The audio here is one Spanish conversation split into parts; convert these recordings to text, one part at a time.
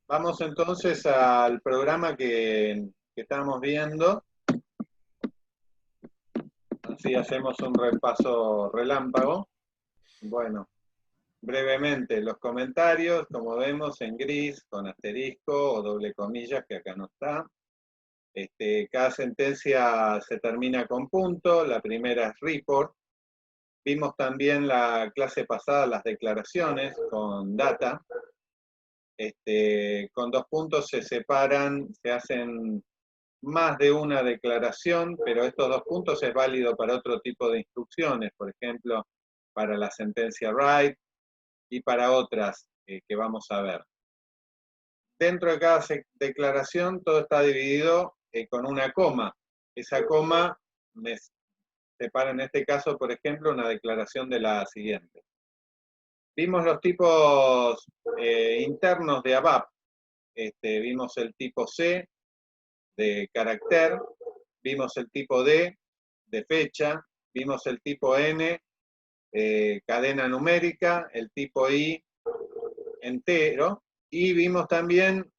Vamos entonces al programa que estamos viendo, así hacemos un repaso relámpago. Bueno, brevemente los comentarios, como vemos en gris, con asterisco o doble comillas, que acá no está. Cada sentencia se termina con punto, la primera es report. Vimos también la clase pasada las declaraciones con data. Con 2 puntos se separan, se hacen más de una declaración, pero estos 2 puntos es válido para otro tipo de instrucciones, por ejemplo, para la sentencia write y para otras que vamos a ver. Dentro de cada declaración todo está dividido con una coma. Esa coma me separa en este caso, por ejemplo, una declaración de la siguiente. Vimos los tipos internos de ABAP. Vimos el tipo C de carácter, vimos el tipo D de fecha, vimos el tipo N, cadena numérica, el tipo I, entero, y vimos también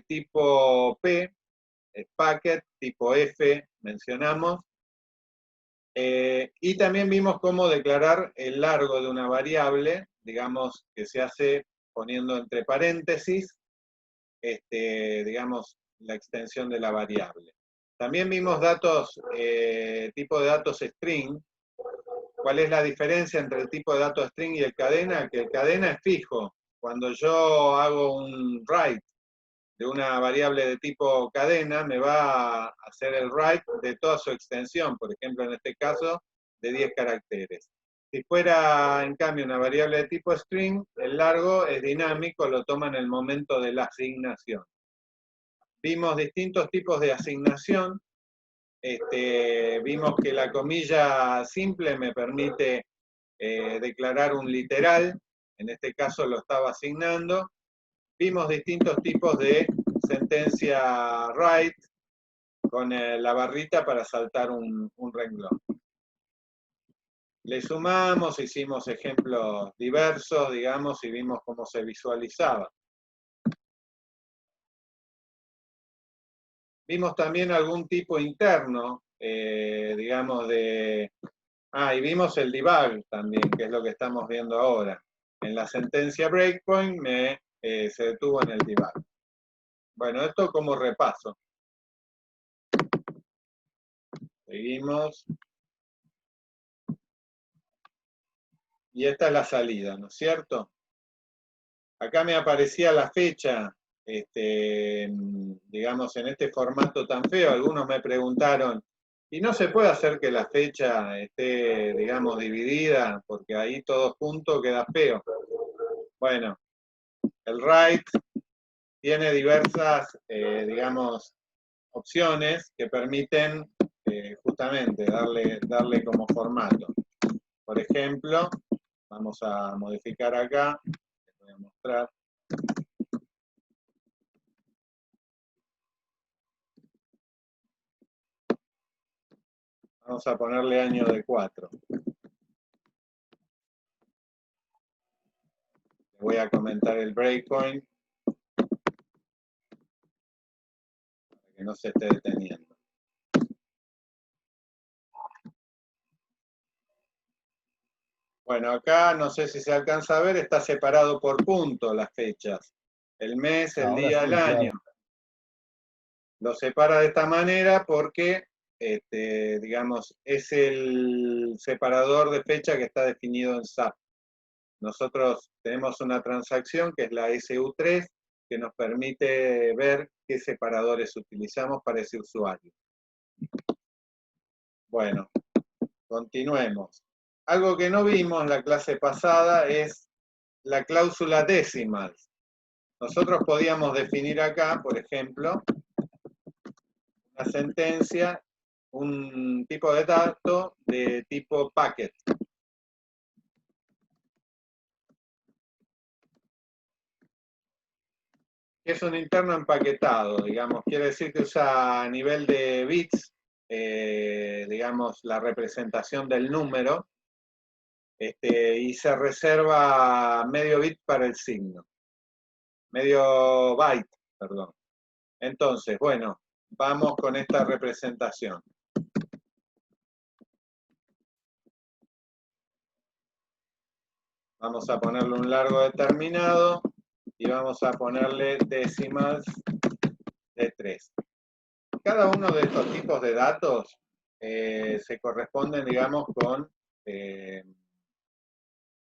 tipo P, packet, tipo F, mencionamos, y también vimos cómo declarar el largo de una variable, digamos que se hace poniendo entre paréntesis, digamos, la extensión de la variable. También vimos datos, tipo de datos string. ¿Cuál es la diferencia entre el tipo de datos string y el cadena? Que el cadena es fijo. Cuando yo hago un write de una variable de tipo cadena, me va a hacer el write de toda su extensión, por ejemplo, en este caso, de 10 caracteres. Si fuera, en cambio, una variable de tipo string, el largo es dinámico, lo toma en el momento de la asignación. Vimos distintos tipos de asignación. Vimos que la comilla simple me permite declarar un literal, en este caso lo estaba asignando. Vimos distintos tipos de sentencia write con la barrita para saltar un renglón. Le sumamos, hicimos ejemplos diversos, digamos, y vimos cómo se visualizaba. Vimos también algún tipo interno, digamos, de... y vimos el debug también, que es lo que estamos viendo ahora. En la sentencia breakpoint se detuvo en el debug. Bueno, esto como repaso. Seguimos. Y esta es la salida, ¿no es cierto? Acá me aparecía la fecha, digamos, en este formato tan feo. Algunos me preguntaron, ¿y no se puede hacer que la fecha esté, digamos, dividida? Porque ahí todo junto queda feo. Bueno, el write tiene diversas, digamos, opciones que permiten justamente darle como formato. Por ejemplo, vamos a modificar acá, les voy a mostrar. Vamos a ponerle año de 4. Voy a comentar el breakpoint para que no se esté deteniendo. Bueno, acá no sé si se alcanza a ver, está separado por punto las fechas. El mes, el Ahora día, sí, el año. claro. Lo separa de esta manera porque, digamos, es el separador de fecha que está definido en SAP. Nosotros tenemos una transacción que es la SU3 que nos permite ver qué separadores utilizamos para ese usuario. Bueno, continuemos. Algo que no vimos en la clase pasada es la cláusula decimal. Nosotros podíamos definir acá, por ejemplo, una sentencia, un tipo de dato de tipo packet. Es un interno empaquetado, digamos, quiere decir que usa a nivel de bits, digamos, la representación del número, y se reserva medio bit para el signo. medio byte, perdón. Entonces, bueno, vamos con esta representación. Vamos a ponerle un largo determinado y vamos a ponerle decimals de 3. Cada uno de estos tipos de datos se corresponden, digamos, con el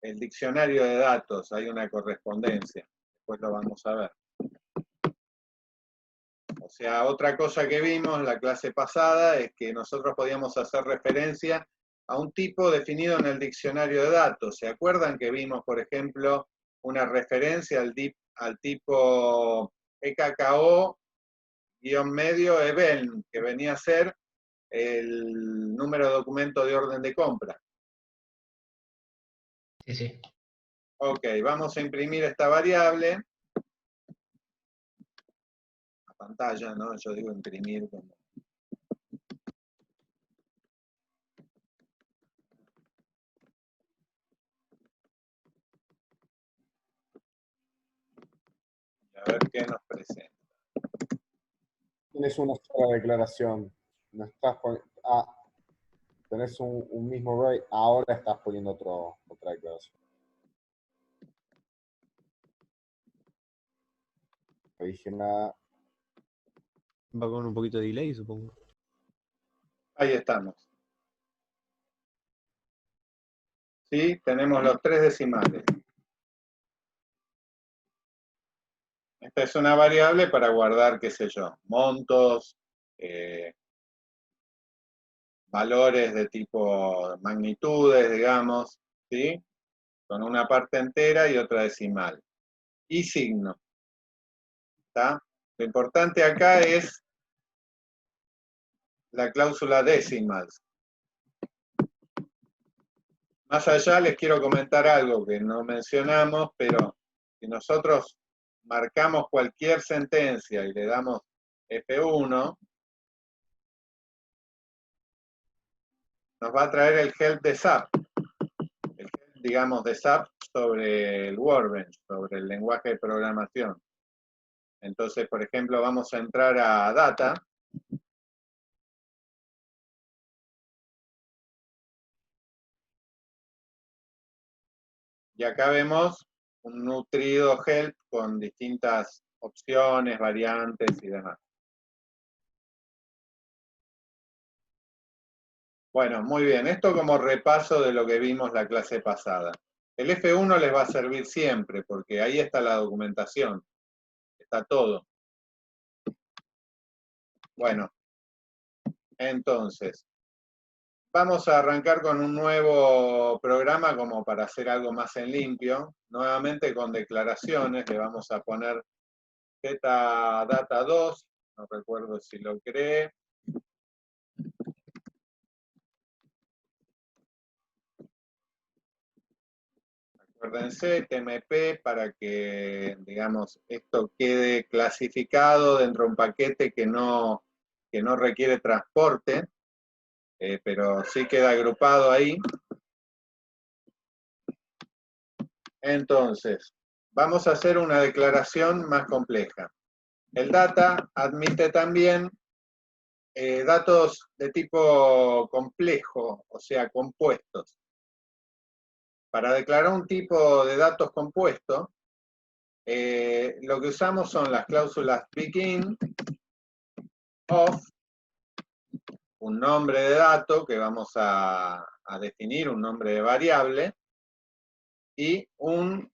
diccionario de datos. Hay una correspondencia. Después lo vamos a ver. O sea, otra cosa que vimos en la clase pasada es que nosotros podíamos hacer referencia a un tipo definido en el diccionario de datos. ¿Se acuerdan que vimos, por ejemplo, una referencia al tipo EKKO-medio EBELN, que venía a ser el número de documento de orden de compra? Sí, sí. Ok, vamos a imprimir esta variable a pantalla, ¿no? Yo digo imprimir como... A ver qué nos presenta. Tienes una sola declaración. No estás tenés un mismo array, ahora estás poniendo otra declaración. No dije nada. Va con un poquito de delay, supongo. Ahí estamos. ¿Sí? Tenemos los 3 decimales. Esta es una variable para guardar, qué sé yo, montos, valores de tipo magnitudes, digamos, ¿sí? Con una parte entera y otra decimal. Y signo. ¿Está? Lo importante acá es la cláusula decimals. Más allá les quiero comentar algo que no mencionamos, pero si nosotros marcamos cualquier sentencia y le damos F1, nos va a traer el help de SAP. El help, digamos, de SAP sobre el Workbench, sobre el lenguaje de programación. Entonces, por ejemplo, vamos a entrar a Data. Y acá vemos un nutrido help con distintas opciones, variantes y demás. Bueno, muy bien. Esto como repaso de lo que vimos la clase pasada. El F1 les va a servir siempre, porque ahí está la documentación. Está todo. Bueno, entonces, vamos a arrancar con un nuevo programa como para hacer algo más en limpio. Nuevamente con declaraciones, le vamos a poner ZData2, no recuerdo si lo creé. Acuérdense, TMP, para que, digamos, esto quede clasificado dentro de un paquete que no requiere transporte, pero sí queda agrupado ahí. Entonces, vamos a hacer una declaración más compleja. El data admite también datos de tipo complejo, o sea, compuestos. Para declarar un tipo de datos compuesto, lo que usamos son las cláusulas begin, of, un nombre de dato que vamos a definir, un nombre de variable, y un,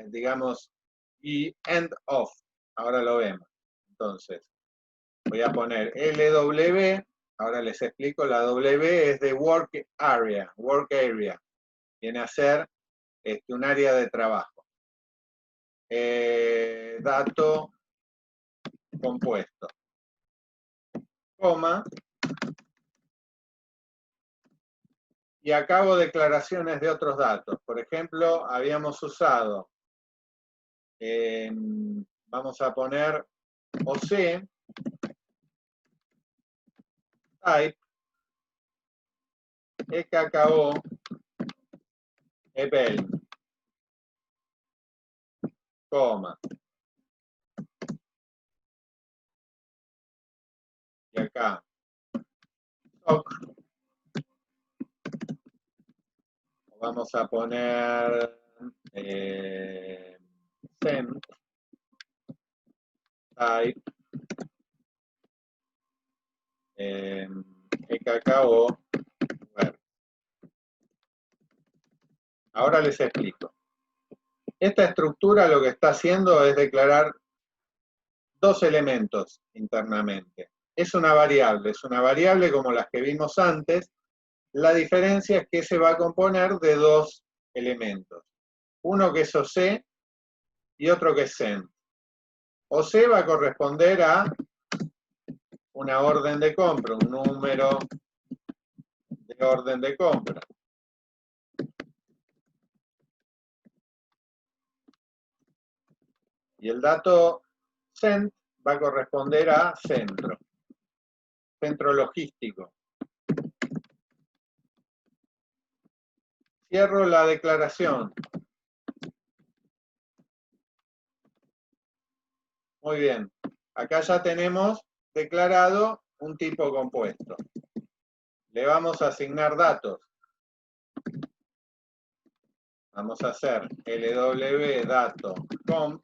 digamos, y end of. Ahora lo vemos. Entonces, voy a poner LW, ahora les explico, la W es de work area, viene a ser un área de trabajo. Dato compuesto, coma, y acabo declaraciones de otros datos. Por ejemplo, habíamos usado, vamos a poner OC, type, EKKO, EBELN. coma. Y acá, stock. Vamos a poner send type EKKO. Ahora les explico. Esta estructura lo que está haciendo es declarar dos elementos internamente. Es una variable como las que vimos antes. La diferencia es que se va a componer de dos elementos. Uno que es OC y otro que es send. OC va a corresponder a una orden de compra, un número de orden de compra. Y el dato send va a corresponder a centro logístico. Cierro la declaración. Muy bien. Acá ya tenemos declarado un tipo compuesto. Le vamos a asignar datos. Vamos a hacer lw-dato-comp.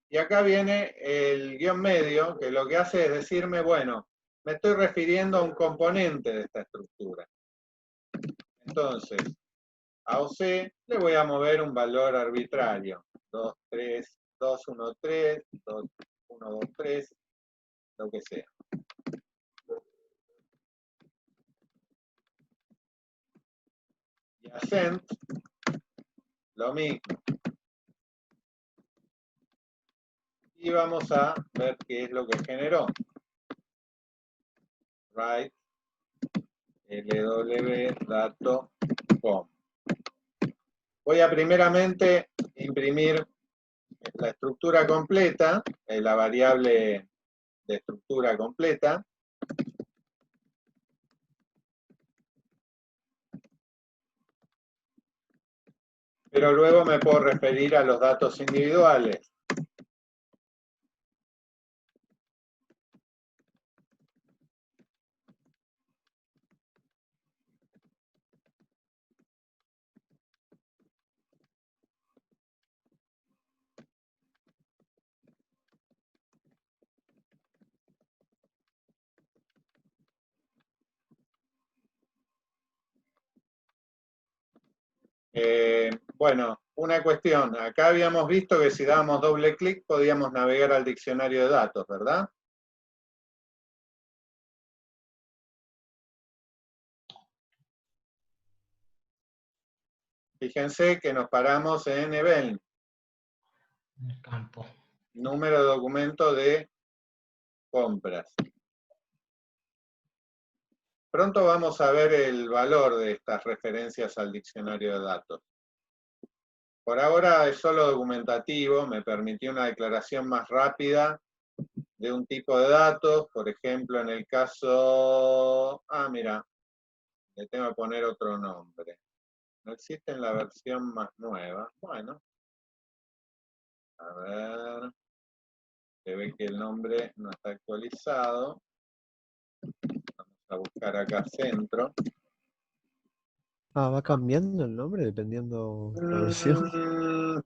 Y acá viene el guión medio, que lo que hace es decirme, bueno, me estoy refiriendo a un componente de esta estructura. Entonces, a OC le voy a mover un valor arbitrario. 2, 3, 2, 1, 3, 2, 1, 2, 3, lo que sea. Y a send, lo mismo. Y vamos a ver qué es lo que generó. Write lw-dato-comp. Voy a primeramente imprimir la estructura completa, la variable de estructura completa. Pero luego me puedo referir a los datos individuales. Bueno, una cuestión. Acá habíamos visto que si dábamos doble clic podíamos navegar al diccionario de datos, ¿verdad? Fíjense que nos paramos en event. El campo. Número de documento de compras. Pronto vamos a ver el valor de estas referencias al diccionario de datos. Por ahora es solo documentativo, me permitió una declaración más rápida de un tipo de datos, por ejemplo, en el caso... mira, le tengo que poner otro nombre. No existe en la versión más nueva. Bueno. A ver. Se ve que el nombre no está actualizado. Vamos a buscar acá centro. ¿Va cambiando el nombre dependiendo la versión?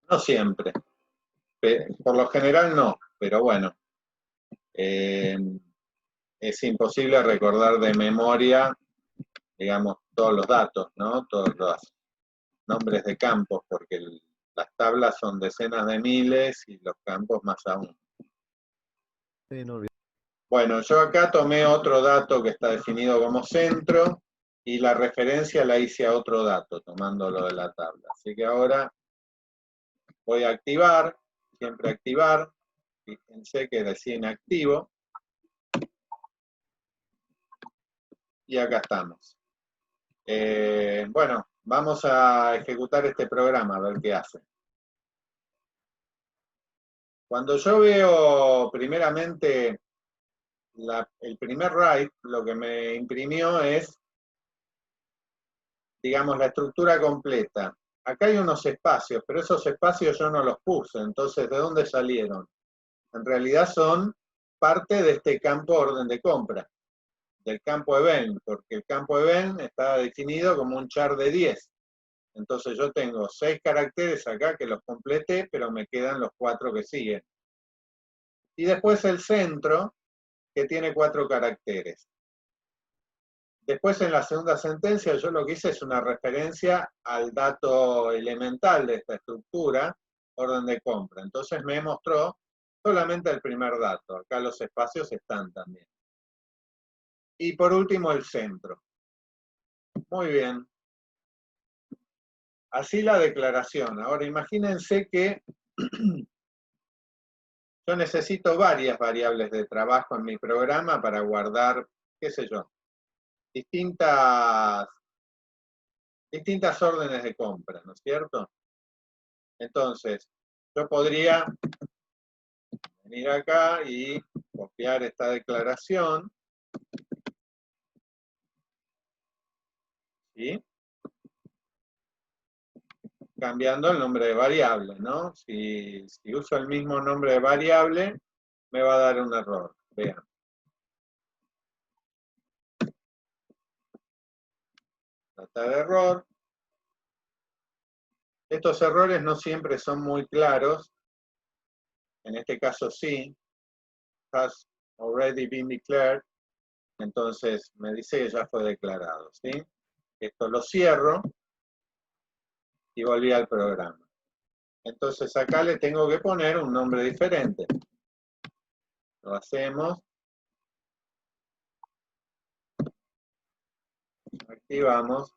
No siempre. Por lo general no, pero bueno. Es imposible recordar de memoria, digamos, todos los datos, ¿no? Todos los nombres de campos, porque las tablas son decenas de miles y los campos más aún. Sí, no olvidé. Bueno, yo acá tomé otro dato que está definido como centro y la referencia la hice a otro dato, tomándolo de la tabla. Así que ahora voy a activar, siempre activar, fíjense que decía inactivo. Y acá estamos. Bueno, vamos a ejecutar este programa, a ver qué hace. Cuando yo veo primeramente el primer write, lo que me imprimió es, digamos, la estructura completa. acá hay unos espacios, pero esos espacios yo no los puse, entonces ¿de dónde salieron? En realidad son parte de este campo orden de compra, del campo event, porque el campo event está definido como un char de 10. Entonces yo tengo 6 caracteres acá que los completé, pero me quedan los 4 que siguen. Y después el centro, que tiene 4 caracteres. Después en la segunda sentencia yo lo que hice es una referencia al dato elemental de esta estructura, orden de compra. Entonces me mostró solamente el primer dato. Acá los espacios están también. Y por último el centro. Muy bien. Así la declaración. Ahora imagínense que yo necesito varias variables de trabajo en mi programa para guardar, qué sé yo, distintas órdenes de compra, ¿no es cierto? Entonces, yo podría venir acá y copiar esta declaración, ¿sí? Cambiando el nombre de variable, ¿no? Si uso el mismo nombre de variable, me va a dar un error. Vean. Data de error. Estos errores no siempre son muy claros. En este caso sí. Has already been declared. Entonces me dice que ya fue declarado, ¿sí? Esto lo cierro y volví al programa. Entonces acá le tengo que poner un nombre diferente. Lo hacemos. Activamos.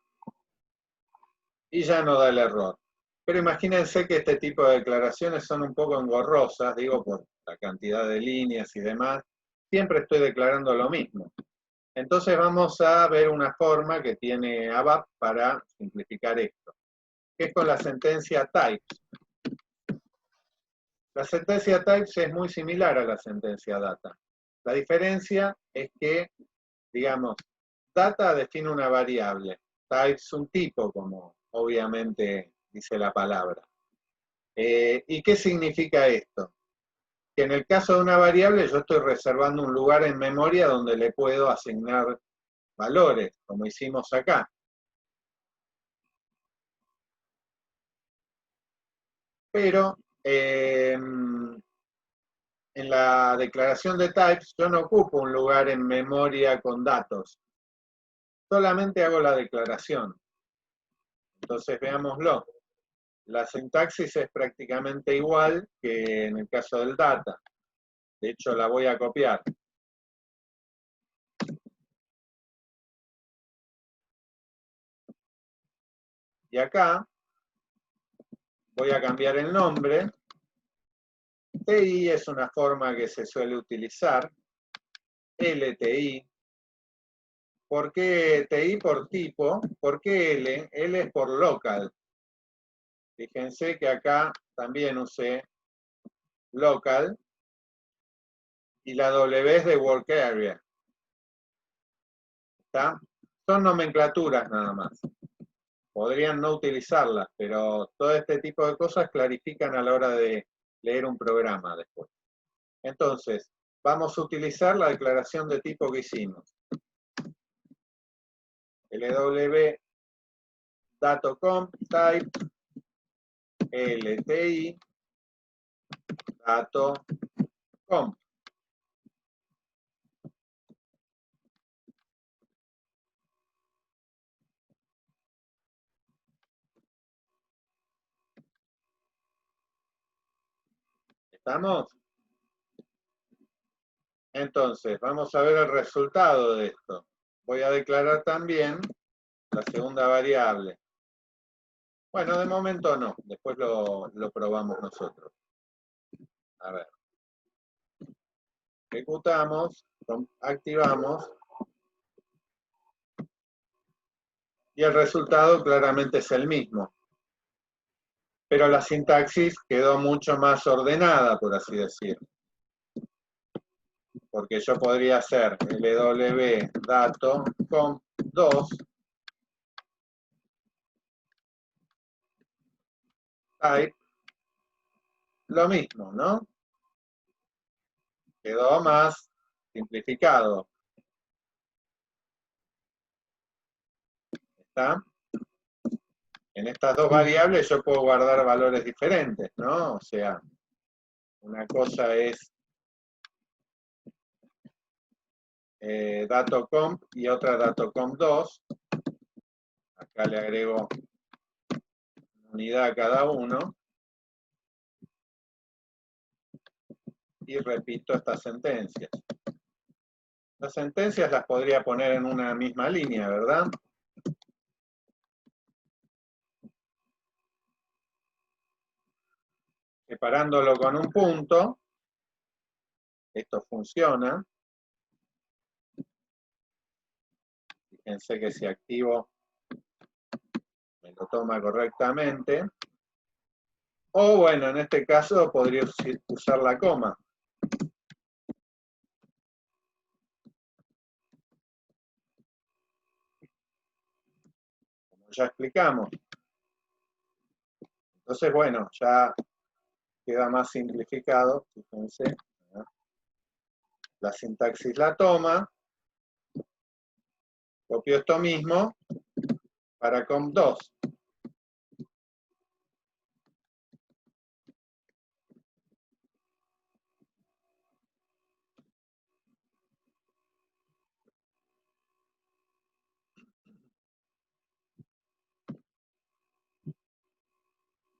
Y ya no da el error. Pero imagínense que este tipo de declaraciones son un poco engorrosas, digo, por la cantidad de líneas y demás. Siempre estoy declarando lo mismo. Entonces vamos a ver una forma que tiene ABAP para simplificar esto, que es con la sentencia types. La sentencia types es muy similar a la sentencia data. La diferencia es que, digamos, data define una variable, types un tipo, como obviamente dice la palabra. ¿Y qué significa esto? Que en el caso de una variable yo estoy reservando un lugar en memoria donde le puedo asignar valores, como hicimos acá. Pero en la declaración de types yo no ocupo un lugar en memoria con datos. Solamente hago la declaración. Entonces veámoslo. La sintaxis es prácticamente igual que en el caso del data. De hecho, la voy a copiar. Y acá voy a cambiar el nombre. TI es una forma que se suele utilizar. LTI. ¿Por qué TI por tipo? ¿Por qué L? L es por local. Fíjense que acá también usé local y la W es de work area. ¿Está? Son nomenclaturas nada más. Podrían no utilizarlas, pero todo este tipo de cosas clarifican a la hora de leer un programa después. Entonces, vamos a utilizar la declaración de tipo que hicimos. LW datocomp type LTI datocomp. ¿Estamos? Entonces, vamos a ver el resultado de esto. Voy a declarar también la segunda variable. Bueno, de momento no, después lo probamos nosotros. A ver. Ejecutamos, activamos, y el resultado claramente es el mismo. Pero la sintaxis quedó mucho más ordenada, por así decirlo. Porque yo podría hacer LW dato comp 2 type, lo mismo, ¿no? Quedó más simplificado. ¿Está? En estas dos variables yo puedo guardar valores diferentes, ¿no? O sea, una cosa es datocomp y otra datocomp2. Acá le agrego unidad a cada uno. Y repito estas sentencias. Las sentencias las podría poner en una misma línea, ¿verdad? Separándolo con un punto. Esto funciona. Fíjense que si activo me lo toma correctamente. O bueno, en este caso podría usar la coma. Como ya explicamos. Entonces, bueno, ya queda más simplificado. Fíjense. La sintaxis la toma. Copio esto mismo para comp2.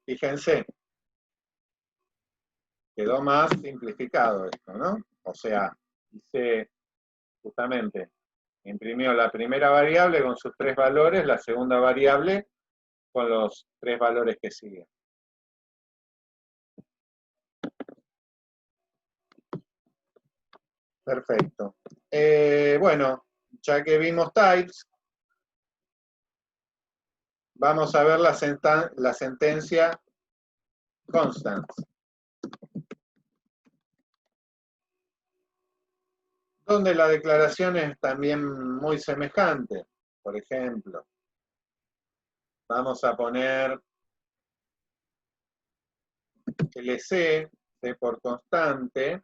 Fíjense, quedó más simplificado esto, ¿no? O sea, hice justamente, imprimió la primera variable con sus 3 valores, la segunda variable con los 3 valores que siguen. Perfecto. Bueno, ya que vimos types, vamos a ver la sentencia constants, donde la declaración es también muy semejante. Por ejemplo, vamos a poner LC, C por constante,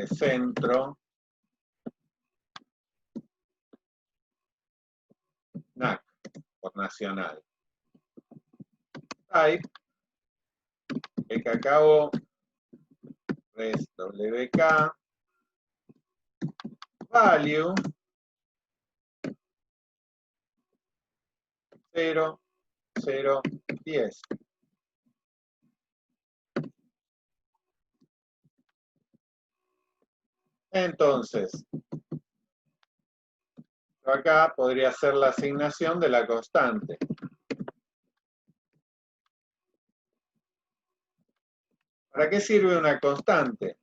centro, NAC, por nacional. Type, el que acabo, res WK, value, 0, 0, 10. Entonces, acá podría ser la asignación de la constante. ¿Para qué sirve una constante?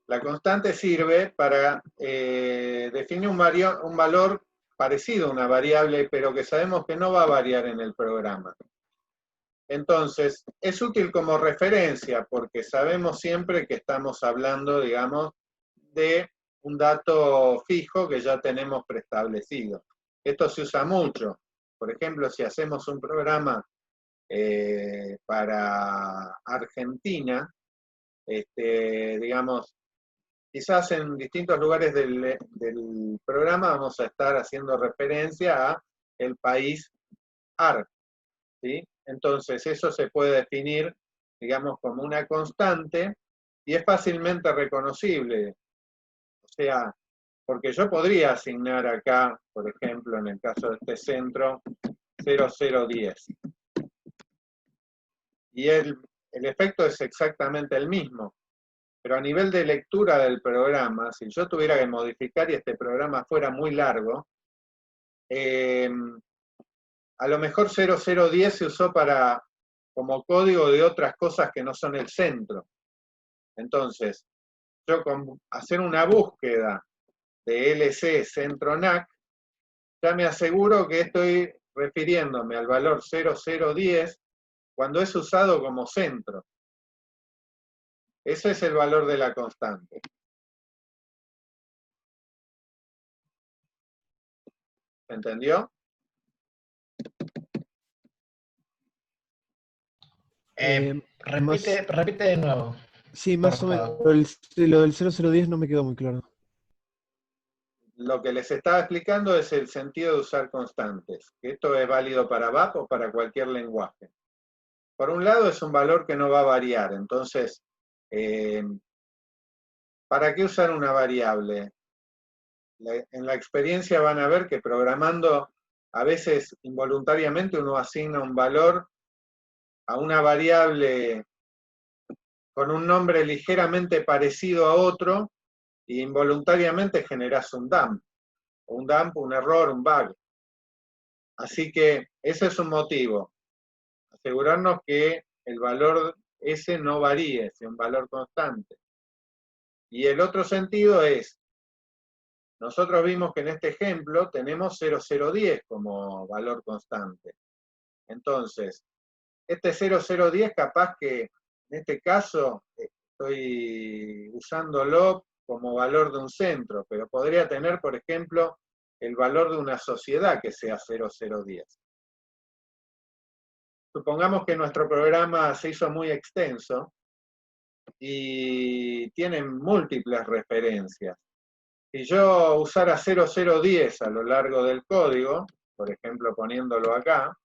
La constante sirve para definir un valor parecido a una variable, pero que sabemos que no va a variar en el programa. Entonces, es útil como referencia porque sabemos siempre que estamos hablando, digamos, de un dato fijo que ya tenemos preestablecido. Esto se usa mucho. Por ejemplo, si hacemos un programa para Argentina, digamos, quizás en distintos lugares del programa vamos a estar haciendo referencia a el país AR, ¿sí? Entonces, eso se puede definir, digamos, como una constante y es fácilmente reconocible. O sea, porque yo podría asignar acá, por ejemplo, en el caso de este centro, 0010. Y el efecto es exactamente el mismo. Pero a nivel de lectura del programa, si yo tuviera que modificar y este programa fuera muy largo, a lo mejor 0010 se usó como código de otras cosas que no son el centro. Entonces, yo con hacer una búsqueda de LC centro NAC, ya me aseguro que estoy refiriéndome al valor 0010 cuando es usado como centro. Ese es el valor de la constante. ¿Entendió? Repite de nuevo. Sí, más o menos. Cortado. Lo del 0010 no me quedó muy claro. Lo que les estaba explicando es el sentido de usar constantes. Que esto es válido para VAP o para cualquier lenguaje. Por un lado es un valor que no va a variar. Entonces, ¿para qué usar una variable? En la experiencia van a ver que programando, a veces involuntariamente uno asigna un valor a una variable con un nombre ligeramente parecido a otro, y involuntariamente generas un dump, un error, un bug. Así que ese es un motivo, asegurarnos que el valor ese no varíe, sea un valor constante. Y el otro sentido es, nosotros vimos que en este ejemplo tenemos 0010 como valor constante. Entonces, este 0010 capaz que en este caso estoy usándolo como valor de un centro, pero podría tener, por ejemplo, el valor de una sociedad que sea 0010. Supongamos que nuestro programa se hizo muy extenso y tiene múltiples referencias. Si yo usara 0010 a lo largo del código, por ejemplo poniéndolo acá,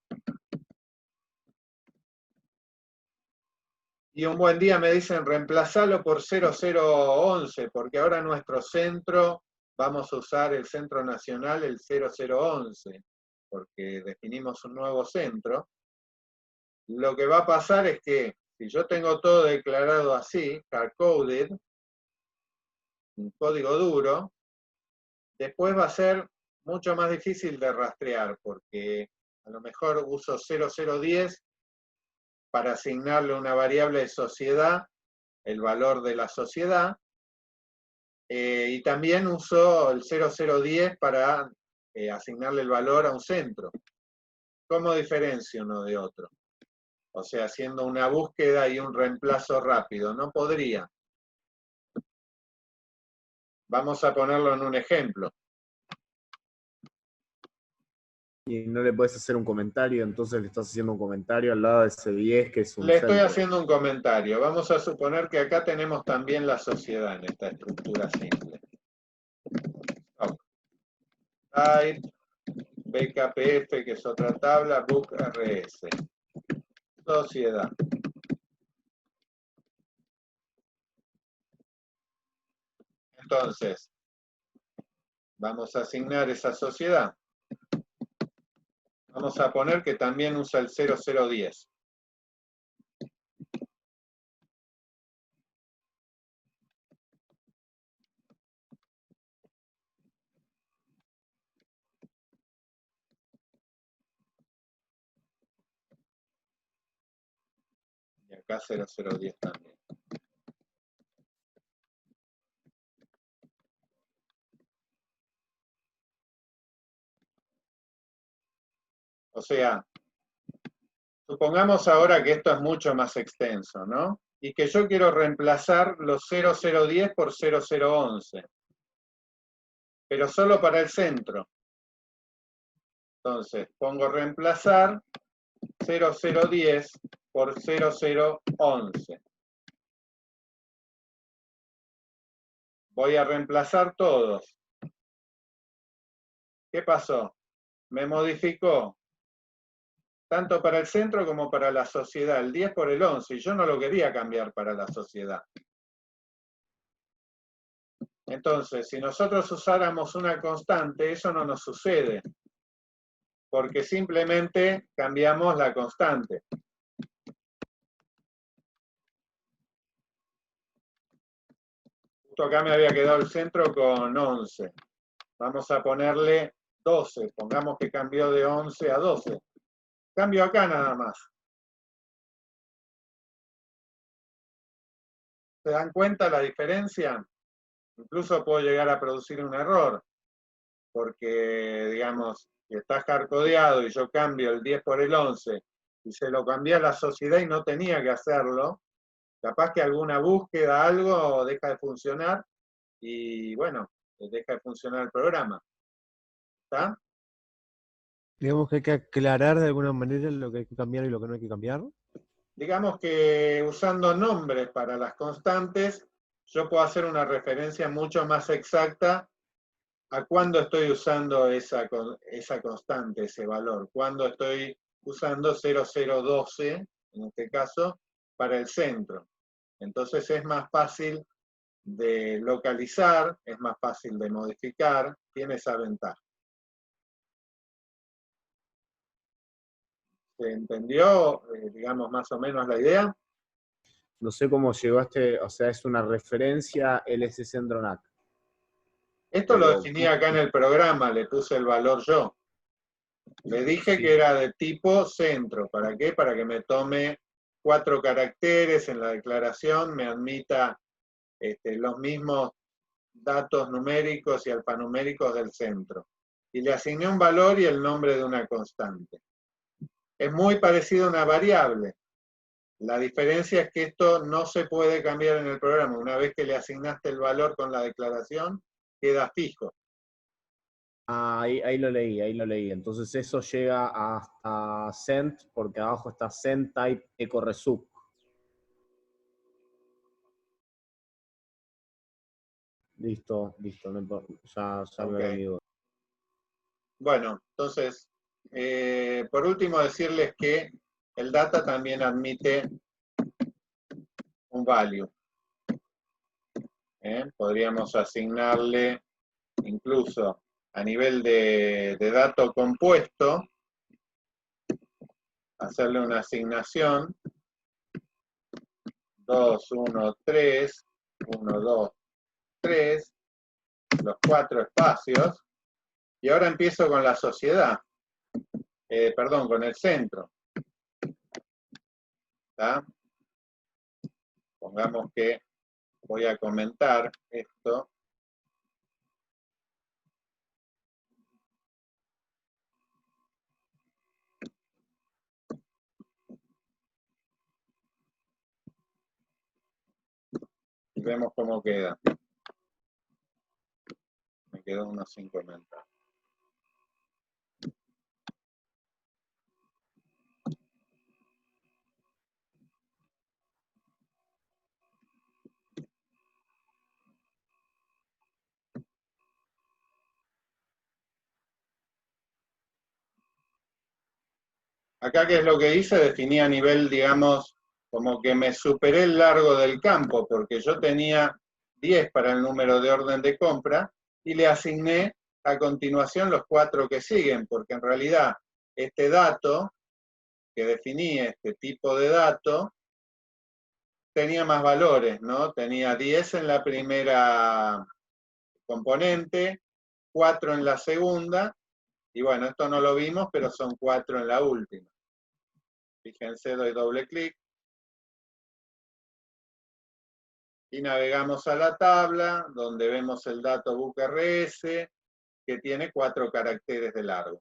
y un buen día me dicen reemplazarlo por 0011, porque ahora nuestro centro, vamos a usar el centro nacional, el 0011, porque definimos un nuevo centro. Lo que va a pasar es que, si yo tengo todo declarado así, hardcoded, un código duro, después va a ser mucho más difícil de rastrear, porque a lo mejor uso 0010 para asignarle una variable de sociedad, el valor de la sociedad, y también uso el 0010 para asignarle el valor a un centro. ¿Cómo diferencio uno de otro? O sea, haciendo una búsqueda y un reemplazo rápido. No podría. Vamos a ponerlo en un ejemplo. Y no le puedes hacer un comentario, entonces le estás haciendo un comentario al lado de ese 10 que es un Le estoy centro. haciendo un comentario. Vamos a suponer que acá tenemos también la sociedad en esta estructura simple. Type, BKPF, que es otra tabla, book RS. Sociedad. Entonces, vamos a asignar esa sociedad. Vamos a poner que también usa el 0010. Y acá 0010 también. O sea, supongamos ahora que esto es mucho más extenso, ¿no? Y que yo quiero reemplazar los 0010 por 0011. Pero solo para el centro. Entonces, pongo reemplazar 0010 por 0011. Voy a reemplazar todos. ¿Qué pasó? Me modificó tanto para el centro como para la sociedad, el 10 por el 11, y yo no lo quería cambiar para la sociedad. Entonces, si nosotros usáramos una constante, eso no nos sucede, porque simplemente cambiamos la constante. Justo acá me había quedado el centro con 11. Vamos a ponerle 12, pongamos que cambió de 11 a 12. Cambio acá nada más. ¿Se dan cuenta la diferencia? Incluso puedo llegar a producir un error, porque, digamos, si está hardcodeado y yo cambio el 10 por el 11 y se lo cambié a la sociedad y no tenía que hacerlo, Capaz que alguna búsqueda, algo, deja de funcionar y bueno, deja de funcionar el programa. ¿Está? Digamos que hay que aclarar de alguna manera lo que hay que cambiar y lo que no hay que cambiar. Digamos que usando nombres para las constantes, yo puedo hacer una referencia mucho más exacta a cuándo estoy usando esa constante, ese valor, cuándo estoy usando 0012, en este caso, para el centro. Entonces es más fácil de localizar, es más fácil de modificar, tiene esa ventaja. ¿Se entendió, digamos, más o menos la idea? No sé cómo llegaste, o sea, es una referencia LS Centro NAC. Esto lo Pero, definí acá en el programa, le puse el valor yo. Le dije sí. que era de tipo centro. ¿Para qué? Para que me tome 4 caracteres en la declaración, me admita los mismos datos numéricos y alfanuméricos del centro. Y le asigné un valor y el nombre de una constante. Es muy parecido a una variable. La diferencia es que esto no se puede cambiar en el programa. Una vez que le asignaste el valor con la declaración, queda fijo. Ah, ahí lo leí, ahí lo leí. Entonces eso llega hasta cent, porque abajo está cent type eco resup. Listo, listo, ya me Ok. lo digo. Bueno, entonces, por último decirles que el data también admite un value. Podríamos asignarle incluso a nivel de dato compuesto, hacerle una asignación 2, 1, 3, 1, 2, 3, los 4 espacios, y ahora empiezo con la sociedad, perdón, con el centro. ¿Está? Pongamos que voy a comentar esto. Y vemos cómo queda. Me quedó uno sin comentar. Acá, ¿qué es lo que hice? Definí a nivel, digamos, como que me superé el largo del campo, porque yo tenía 10 para el número de orden de compra, y le asigné a continuación los 4 que siguen, porque en realidad este dato, que definí, este tipo de dato, tenía más valores, ¿no? Tenía 10 en la primera componente, 4 en la segunda, y bueno, esto no lo vimos, pero son 4 en la última. Fíjense, doy doble clic. Y navegamos a la tabla, donde vemos el dato book RS, que tiene 4 caracteres de largo.